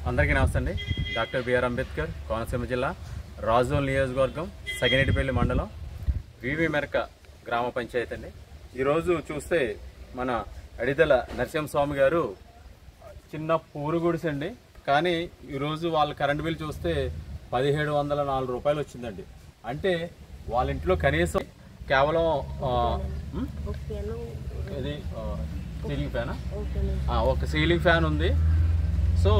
అందరికీ నమస్తే అండి. డాక్టర్ బిఆర్ అంబేద్కర్, కోనసీమ జిల్లా రాజోల్ నియోజకవర్గం, సగినేటిపల్లి మండలం, వివి మెరక గ్రామ పంచాయతీ అండి. ఈరోజు చూస్తే మన అడిదల నరసింహస్వామి గారు చిన్న పూరు గుడిసె అండి. కానీ ఈరోజు వాళ్ళ కరెంట్ బిల్ చూస్తే 1704 రూపాయలు వచ్చిందండి. అంటే వాళ్ళ ఇంట్లో కనీసం కేవలం ఇది సీలింగ్ ఫ్యానా, ఒక సీలింగ్ ఫ్యాన్ ఉంది. సో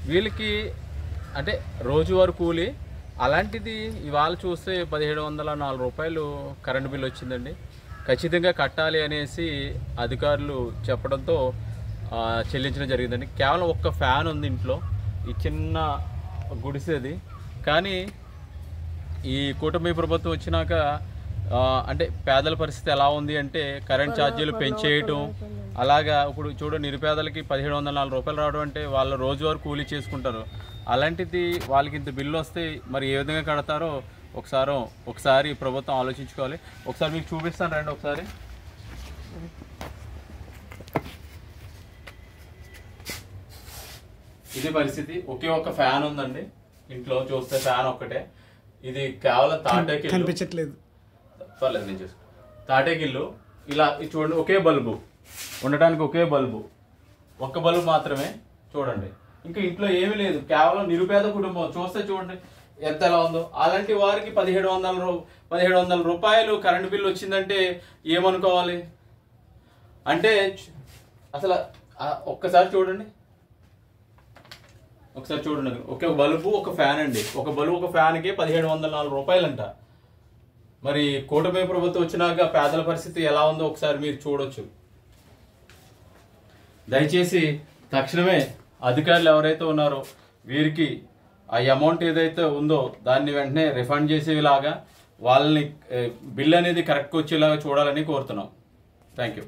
వీళ్ళకి అంటే రోజువారీ కూలి, అలాంటిది ఇవాళ చూస్తే 1704 రూపాయలు కరెంటు బిల్ వచ్చిందండి. ఖచ్చితంగా కట్టాలి అనేసి అధికారులు చెప్పడంతో చెల్లించడం జరిగిందండి. కేవలం ఒక్క ఫ్యాన్ ఉంది ఇంట్లో, ఈ చిన్న గుడిసేది. కానీ ఈ కూటమి ప్రభుత్వం వచ్చినాక అంటే పేదల పరిస్థితి ఎలా ఉంది అంటే కరెంట్ ఛార్జీలు పెంచేయటం, అలాగా ఇప్పుడు చూడ నిరుపేదలకి 1704 రూపాయలు రావడం అంటే వాళ్ళు రోజువారీ కూలీ చేసుకుంటారు. అలాంటిది వాళ్ళకి ఇంత బిల్లు వస్తే మరి ఏ విధంగా కడతారో ఒకసారి ప్రభుత్వం ఆలోచించుకోవాలి. ఒకసారి మీకు చూపిస్తాను రండి. ఒకసారి ఇది పరిస్థితి. ఒకే ఒక ఫ్యాన్ ఉందండి ఇంట్లో. చూస్తే ఫ్యాన్ ఒక్కటే. ఇది కేవలం తాటేకి కనిపించట్లేదు, పర్లేదు నేను చూస్తాను. తాటేకిల్లు ఇలా చూడండి, ఒకే బల్బు ఉండటానికి, ఒకే బల్బు, ఒక్క బల్బు మాత్రమే చూడండి. ఇంకా ఇంట్లో ఏమీ లేదు, కేవలం నిరుపేద కుటుంబం. చూస్తే చూడండి ఎంత ఎలా ఉందో. అలాంటి వారికి 1700 రూపాయలు కరెంటు బిల్లు వచ్చిందంటే ఏమనుకోవాలి? అంటే అసలు ఒక్కసారి చూడండి, ఒకే బల్బు ఒక ఫ్యాన్ అండి. ఒక బల్బు ఒక ఫ్యాన్కి 1704 రూపాయలంట. మరి కూటమి ప్రభుత్వం వచ్చినాక పేదల పరిస్థితి ఎలా ఉందో ఒకసారి మీరు చూడొచ్చు. దయచేసి తక్షణమే అధికారులు ఎవరైతే ఉన్నారో వీరికి ఆ అమౌంట్ ఏదైతే ఉందో దాన్ని వెంటనే రిఫండ్ చేసేలాగా వాళ్ళని బిల్ అనేది కరెక్ట్గా వచ్చేలాగా చూడాలని కోరుతున్నాం. Thank you.